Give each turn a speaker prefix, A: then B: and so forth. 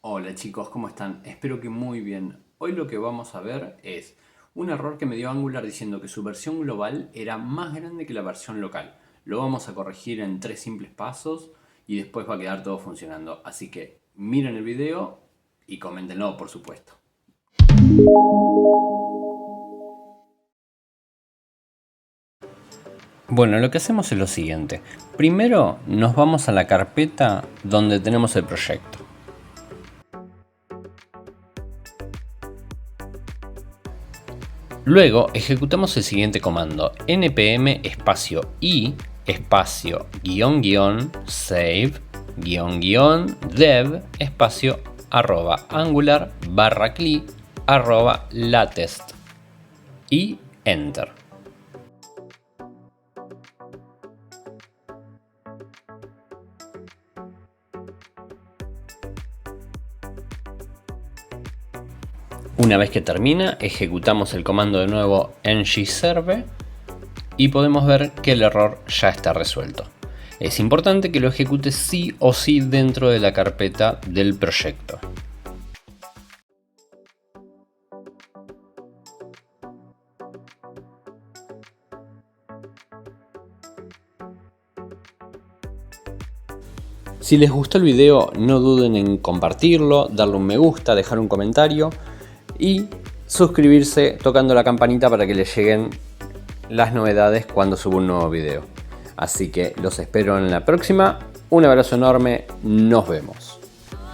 A: Hola chicos, ¿cómo están? Espero que muy bien. Hoy lo que vamos a ver es un error que me dio Angular diciendo que su versión global era más grande que la versión local. Lo vamos a corregir en 3 simples pasos y después va a quedar todo funcionando. Así que miren el video y coméntenlo, por supuesto. Bueno, lo que hacemos es lo siguiente. Primero nos vamos a la carpeta donde tenemos el proyecto. Luego ejecutamos el siguiente comando: npm espacio i espacio guión guión save guión guión dev espacio @angular barra cli @latest y enter. Una vez que termina, ejecutamos el comando de nuevo ngserve y podemos ver que el error ya está resuelto. Es importante que lo ejecute sí o sí dentro de la carpeta del proyecto. Si les gustó el video, no duden en compartirlo, darle un me gusta, dejar un comentario y suscribirse tocando la campanita para que les lleguen las novedades cuando subo un nuevo video. Así que los espero en la próxima. Un abrazo enorme, nos vemos.